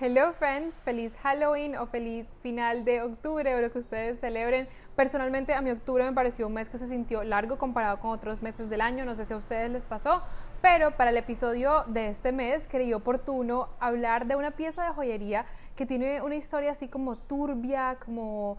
Hello friends, feliz Halloween o feliz final de octubre o lo que ustedes celebren. Personalmente a mi octubre me pareció un mes que se sintió largo comparado con otros meses del año, no sé si a ustedes les pasó, pero para el episodio de este mes creí oportuno hablar de una pieza de joyería que tiene una historia así como turbia, como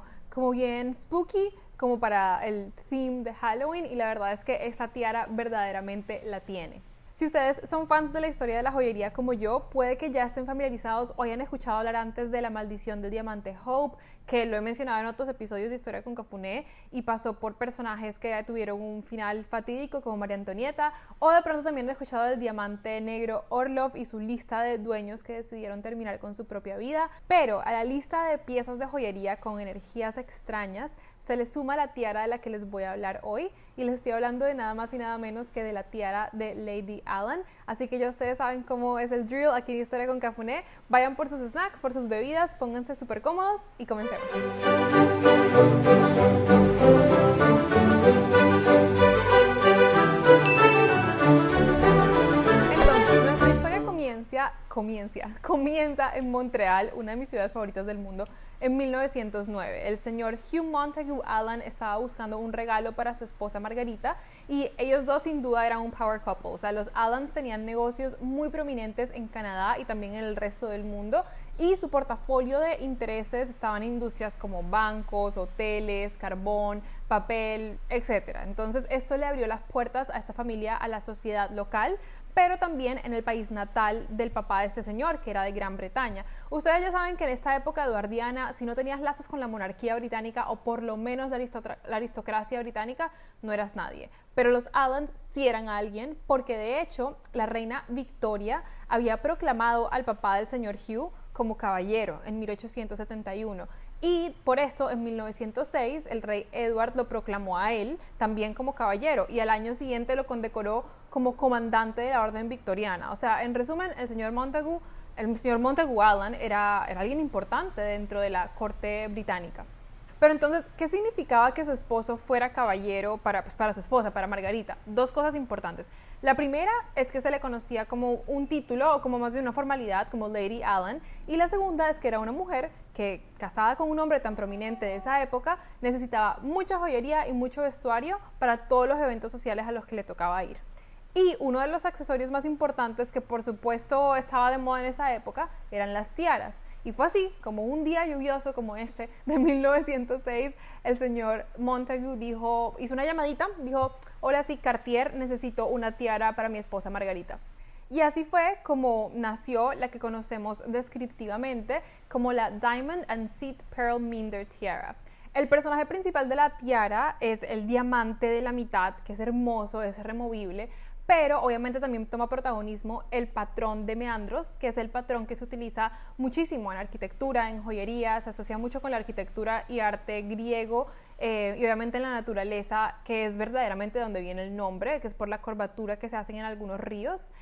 bien spooky, como para el theme de Halloween, y la verdad es que esta tiara verdaderamente la tiene. Si ustedes son fans de la historia de la joyería como yo, puede que ya estén familiarizados o hayan escuchado hablar antes de la maldición del diamante Hope, que lo he mencionado en otros episodios de Historia con Cafuné y pasó por personajes que tuvieron un final fatídico como María Antonieta, o de pronto también he escuchado del diamante negro Orlov y su lista de dueños que decidieron terminar con su propia vida. Pero a la lista de piezas de joyería con energías extrañas se le suma la tiara de la que les voy a hablar hoy, y les estoy hablando de nada más y nada menos que de la tiara de Lady Allen. Así que ya ustedes saben cómo es el drill aquí en Historia con Cafuné. Vayan por sus snacks, por sus bebidas, pónganse súper cómodos y comencemos. Entonces, nuestra historia comienza en Montreal, una de mis ciudades favoritas del mundo, en 1909. El señor Hugh Montagu Allen estaba buscando un regalo para su esposa Margarita, y ellos dos sin duda eran un power couple. O sea, los Allens tenían negocios muy prominentes en Canadá y también en el resto del mundo, y su portafolio de intereses estaban en industrias como bancos, hoteles, carbón, papel, etc. Entonces esto le abrió las puertas a esta familia a la sociedad local, pero también en el país natal del papá de este señor, que era de Gran Bretaña. Ustedes ya saben que en esta época eduardiana, si no tenías lazos con la monarquía británica o por lo menos la aristocracia británica, no eras nadie. Pero los Allens sí eran alguien, porque de hecho la reina Victoria había proclamado al papá del señor Hugh como caballero en 1871. Y por esto, en 1906, el rey Edward lo proclamó a él también como caballero, y al año siguiente lo condecoró como comandante de la orden victoriana. O sea, en resumen, el señor Montagu Allen era alguien importante dentro de la corte británica. Pero entonces, ¿qué significaba que su esposo fuera caballero para su esposa, para Margarita? Dos cosas importantes. La primera es que se le conocía como un título o como más de una formalidad, como Lady Allen. Y la segunda es que era una mujer que, casada con un hombre tan prominente de esa época, necesitaba mucha joyería y mucho vestuario para todos los eventos sociales a los que le tocaba ir. Y uno de los accesorios más importantes que por supuesto estaba de moda en esa época eran las tiaras. Y fue así, como un día lluvioso como este de 1906, el señor Montagu hizo una llamadita, dijo: hola, sí, Cartier, necesito una tiara para mi esposa Margarita. Y así fue como nació la que conocemos descriptivamente como la Diamond and Seed Pearl Minder Tiara. El personaje principal de la tiara es el diamante de la mitad, que es hermoso, es removible, pero obviamente también toma protagonismo el patrón de meandros, que es el patrón que se utiliza muchísimo en arquitectura, en joyería, se asocia mucho con la arquitectura y arte griego, y obviamente en la naturaleza, que es verdaderamente donde viene el nombre, que es por la curvatura que se hacen en algunos ríos.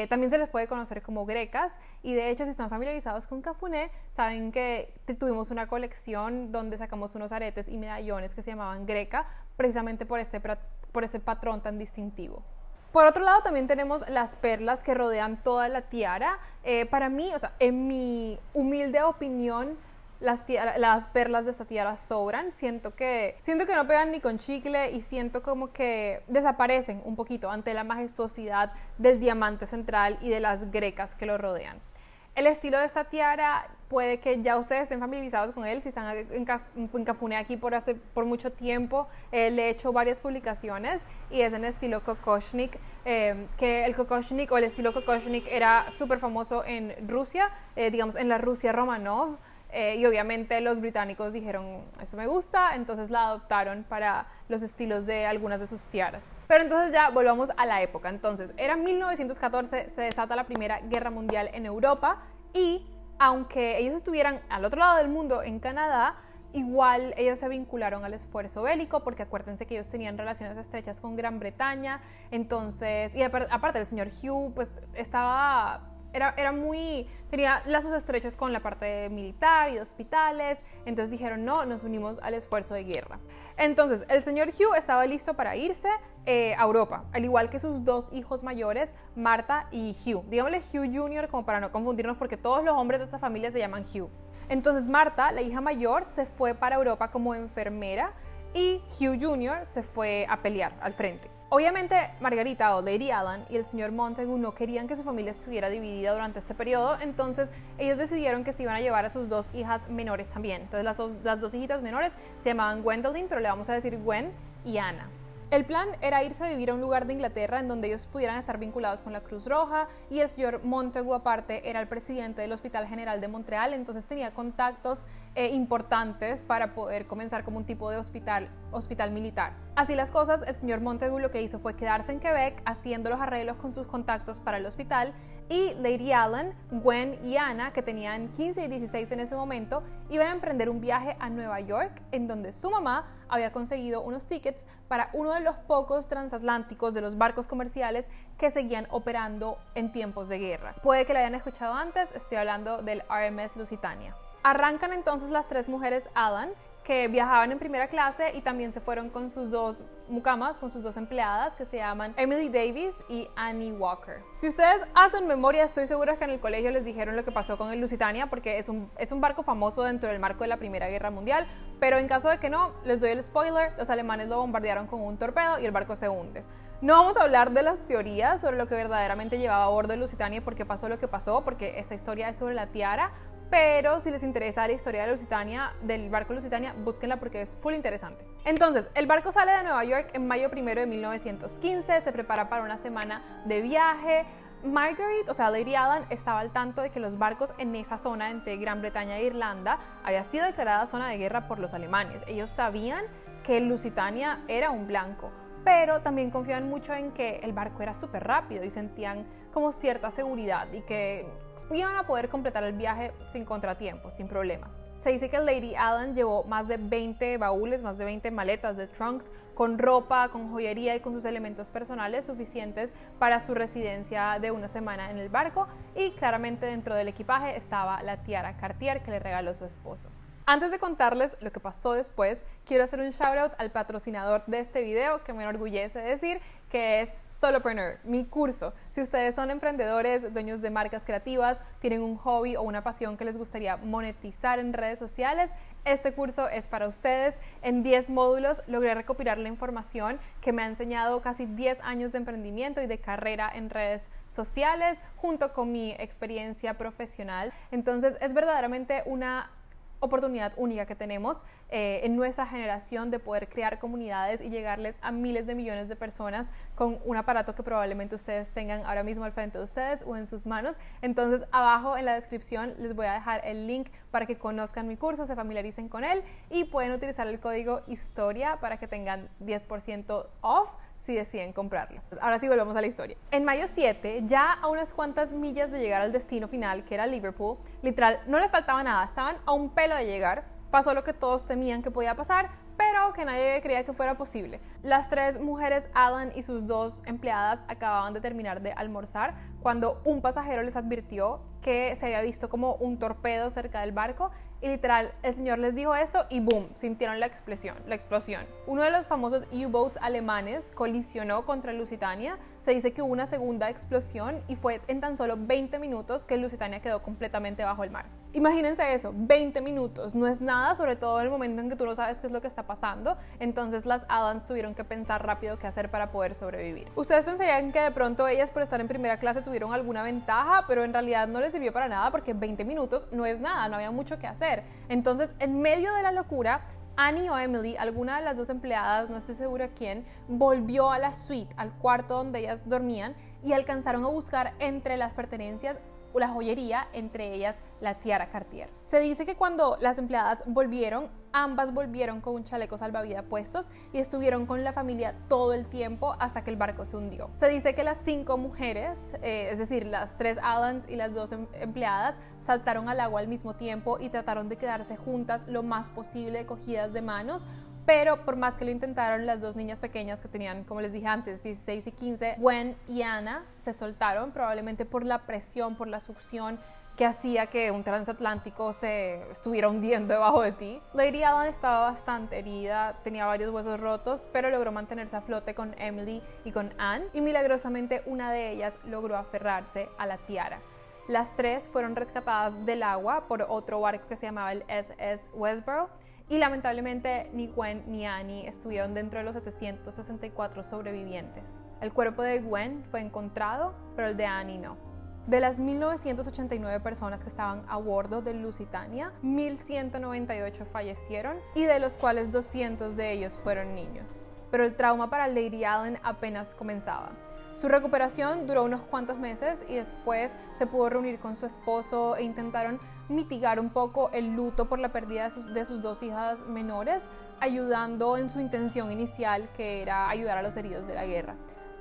También se les puede conocer como grecas, y de hecho, si están familiarizados con Cafuné, saben que tuvimos una colección donde sacamos unos aretes y medallones que se llamaban greca, precisamente por este patrón tan distintivo. Por otro lado, también tenemos las perlas que rodean toda la tiara. Para mí, o sea, en mi humilde opinión, las perlas de esta tiara sobran. Siento que no pegan ni con chicle, y siento como que desaparecen un poquito ante la majestuosidad del diamante central y de las grecas que lo rodean. El estilo de esta tiara puede que ya ustedes estén familiarizados con él, si están en Cafuné aquí por mucho tiempo. Le he hecho varias publicaciones y es en estilo kokoshnik, que el kokoshnik o el estilo kokoshnik era súper famoso en Rusia, digamos en la Rusia Romanov, y obviamente los británicos dijeron: eso me gusta, entonces la adoptaron para los estilos de algunas de sus tiaras. Pero entonces ya volvamos a la época. Entonces era 1914, se desata la Primera Guerra Mundial en Europa, y aunque ellos estuvieran al otro lado del mundo, en Canadá, igual ellos se vincularon al esfuerzo bélico, porque acuérdense que ellos tenían relaciones estrechas con Gran Bretaña. Entonces, y aparte el señor Hugh pues estaba tenía lazos estrechos con la parte militar y de hospitales, entonces dijeron no, nos unimos al esfuerzo de guerra. Entonces el señor Hugh estaba listo para irse a Europa, al igual que sus dos hijos mayores, Martha y Hugh. Digámosle Hugh Jr. como para no confundirnos, porque todos los hombres de esta familia se llaman Hugh. Entonces Martha, la hija mayor, se fue para Europa como enfermera y Hugh Jr. se fue a pelear al frente. Obviamente Margarita o Lady Alan y el señor Montagu no querían que su familia estuviera dividida durante este periodo, entonces ellos decidieron que se iban a llevar a sus dos hijas menores también. Entonces las dos hijitas menores se llamaban Gwendolyn, pero le vamos a decir Gwen y Anna. El plan era irse a vivir a un lugar de Inglaterra en donde ellos pudieran estar vinculados con la Cruz Roja, y el señor Montagu aparte era el presidente del Hospital General de Montreal, entonces tenía contactos importantes para poder comenzar como un tipo de hospital militar. Así las cosas, el señor Montagu lo que hizo fue quedarse en Quebec haciendo los arreglos con sus contactos para el hospital, y Lady Alan, Gwen y Anna, que tenían 15 y 16 en ese momento, iban a emprender un viaje a Nueva York, en donde su mamá había conseguido unos tickets para uno de los pocos transatlánticos de los barcos comerciales que seguían operando en tiempos de guerra. Puede que lo hayan escuchado antes, estoy hablando del RMS Lusitania. Arrancan entonces las tres mujeres Alan, que viajaban en primera clase, y también se fueron con sus dos mucamas, con sus dos empleadas, que se llaman Emily Davis y Annie Walker. Si ustedes hacen memoria, estoy segura que en el colegio les dijeron lo que pasó con el Lusitania, porque es un barco famoso dentro del marco de la Primera Guerra Mundial, pero en caso de que no, les doy el spoiler: los alemanes lo bombardearon con un torpedo y el barco se hunde. No vamos a hablar de las teorías sobre lo que verdaderamente llevaba a bordo el Lusitania y por qué pasó lo que pasó, porque esta historia es sobre la tiara. Pero si les interesa la historia de Lusitania, del barco Lusitania, búsquenla porque es full interesante. Entonces, el barco sale de Nueva York en mayo 1 de 1915, se prepara para una semana de viaje. Margaret, o sea, Lady Alan, estaba al tanto de que los barcos en esa zona entre Gran Bretaña e Irlanda había sido declarada zona de guerra por los alemanes. Ellos sabían que el Lusitania era un blanco, pero también confiaban mucho en que el barco era súper rápido y sentían como cierta seguridad y que iban a poder completar el viaje sin contratiempos, sin problemas. Se dice que Lady Alan llevó más de 20 baúles, más de 20 maletas de trunks, con ropa, con joyería y con sus elementos personales suficientes para su residencia de una semana en el barco, y claramente dentro del equipaje estaba la tiara Cartier que le regaló su esposo. Antes de contarles lo que pasó después, quiero hacer un shout out al patrocinador de este video, que me enorgullece decir, que es Solopreneur, mi curso. Si ustedes son emprendedores, dueños de marcas creativas, tienen un hobby o una pasión que les gustaría monetizar en redes sociales, este curso es para ustedes. En 10 módulos logré recopilar la información que me ha enseñado casi 10 años de emprendimiento y de carrera en redes sociales, junto con mi experiencia profesional. Entonces es verdaderamente una oportunidad única que tenemos en nuestra generación de poder crear comunidades y llegarles a miles de millones de personas con un aparato que probablemente ustedes tengan ahora mismo al frente de ustedes o en sus manos. Entonces abajo en la descripción les voy a dejar el link para que conozcan mi curso, se familiaricen con él y pueden utilizar el código HISTORIA para que tengan 10% off si deciden comprarlo. Ahora sí, volvamos a la historia. En mayo 7, ya a unas cuantas millas de llegar al destino final, que era Liverpool, literal, no le faltaba nada, estaban a un pelo de llegar. Pasó lo que todos temían que podía pasar, pero que nadie creía que fuera posible. Las tres mujeres, Alan y sus dos empleadas, acababan de terminar de almorzar cuando un pasajero les advirtió que se había visto como un torpedo cerca del barco, y literal, el señor les dijo esto y boom, sintieron la explosión. Uno de los famosos U-boats alemanes colisionó contra el Lusitania. Se dice que hubo una segunda explosión y fue en tan solo 20 minutos que el Lusitania quedó completamente bajo el mar. Imagínense eso, 20 minutos, no es nada, sobre todo en el momento en que tú no sabes qué es lo que está pasando. Entonces las Adams tuvieron que pensar rápido qué hacer para poder sobrevivir. Ustedes pensarían que de pronto ellas, por estar en primera clase, tuvieron alguna ventaja, pero en realidad no les sirvió para nada, porque 20 minutos no es nada, no había mucho que hacer. Entonces, en medio de la locura, Annie o Emily, alguna de las dos empleadas, no estoy segura quién, volvió a la suite, al cuarto donde ellas dormían, y alcanzaron a buscar entre las pertenencias la joyería, entre ellas la tiara Cartier. Se dice que cuando las empleadas volvieron, ambas volvieron con un chaleco salvavidas puestos y estuvieron con la familia todo el tiempo hasta que el barco se hundió. Se dice que las 5 mujeres, es decir, las 3 Allans y las 2 empleadas, saltaron al agua al mismo tiempo y trataron de quedarse juntas lo más posible, cogidas de manos, Pero por más que lo intentaron, las dos niñas pequeñas que tenían, como les dije antes, 16 y 15, Gwen y Anna, se soltaron, probablemente por la presión, por la succión que hacía que un transatlántico se estuviera hundiendo debajo de ti. Lady Allen estaba bastante herida, tenía varios huesos rotos, pero logró mantenerse a flote con Emily y con Anne, y milagrosamente una de ellas logró aferrarse a la tiara. Las tres fueron rescatadas del agua por otro barco que se llamaba el SS Westboro, y lamentablemente ni Gwen ni Annie estuvieron dentro de los 764 sobrevivientes. El cuerpo de Gwen fue encontrado, pero el de Annie no. De las 1989 personas que estaban a bordo del Lusitania, 1198 fallecieron y de los cuales 200 de ellos fueron niños. Pero el trauma para Lady Allen apenas comenzaba. Su recuperación duró unos cuantos meses y después se pudo reunir con su esposo e intentaron mitigar un poco el luto por la pérdida de sus dos hijas menores, ayudando en su intención inicial, que era ayudar a los heridos de la guerra.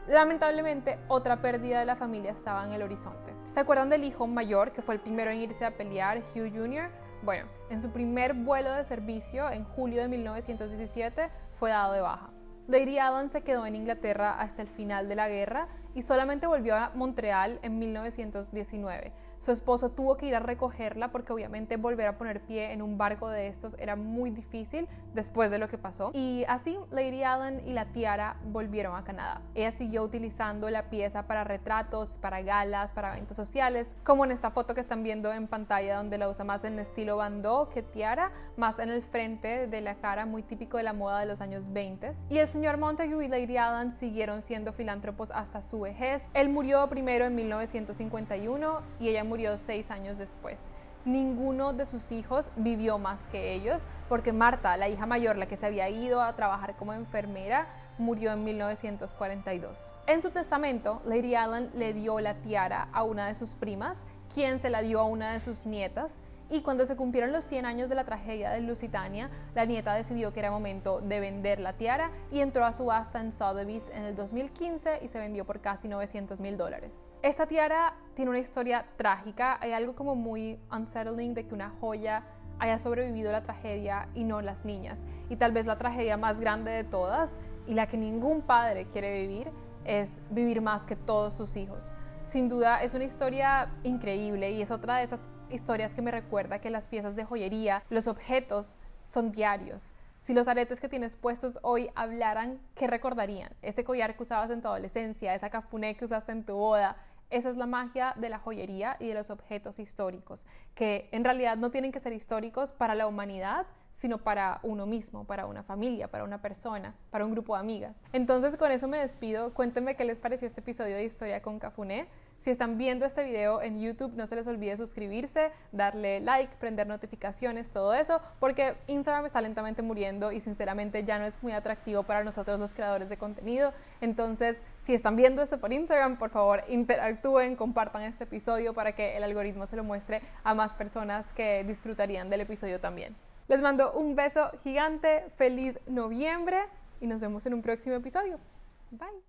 Lamentablemente, otra pérdida de la familia estaba en el horizonte. ¿Se acuerdan del hijo mayor, que fue el primero en irse a pelear, Hugh Jr.? Bueno, en su primer vuelo de servicio, en julio de 1917, fue dado de baja. Lady Allen se quedó en Inglaterra hasta el final de la guerra y solamente volvió a Montreal en 1919. Su esposo tuvo que ir a recogerla porque obviamente volver a poner pie en un barco de estos era muy difícil después de lo que pasó. Y así Lady Allen y la tiara volvieron a Canadá. Ella siguió utilizando la pieza para retratos, para galas, para eventos sociales, como en esta foto que están viendo en pantalla, donde la usa más en estilo bandeau que tiara, más en el frente de la cara, muy típico de la moda de los años 20. Y el señor Montagu y Lady Allen siguieron siendo filántropos hasta su vejez. Él murió primero en 1951 y ella murió 6 años después. Ninguno de sus hijos vivió más que ellos, porque Marta, la hija mayor, la que se había ido a trabajar como enfermera, murió en 1942. En su testamento, Lady Allen le dio la tiara a una de sus primas, quien se la dio a una de sus nietas, y cuando se cumplieron los 100 años de la tragedia del Lusitania, la nieta decidió que era momento de vender la tiara y entró a subasta en Sotheby's en el 2015 y se vendió por casi $900,000. Esta tiara tiene una historia trágica. Hay algo como muy unsettling de que una joya haya sobrevivido la tragedia y no las niñas. Y tal vez la tragedia más grande de todas, y la que ningún padre quiere vivir, es vivir más que todos sus hijos. Sin duda es una historia increíble y es otra de esas historias que me recuerda que las piezas de joyería, los objetos, son diarios. Si los aretes que tienes puestos hoy hablaran, ¿qué recordarían? Ese collar que usabas en tu adolescencia, esa cafuné que usaste en tu boda. Esa es la magia de la joyería y de los objetos históricos, que en realidad no tienen que ser históricos para la humanidad, sino para uno mismo, para una familia, para una persona, para un grupo de amigas. Entonces con eso me despido. Cuéntenme qué les pareció este episodio de Historia con Cafuné. Si están viendo este video en YouTube, no se les olvide suscribirse, darle like, prender notificaciones, todo eso, porque Instagram está lentamente muriendo y sinceramente ya no es muy atractivo para nosotros los creadores de contenido. Entonces, si están viendo esto por Instagram, por favor, interactúen, compartan este episodio para que el algoritmo se lo muestre a más personas que disfrutarían del episodio también. Les mando un beso gigante, feliz noviembre y nos vemos en un próximo episodio. Bye.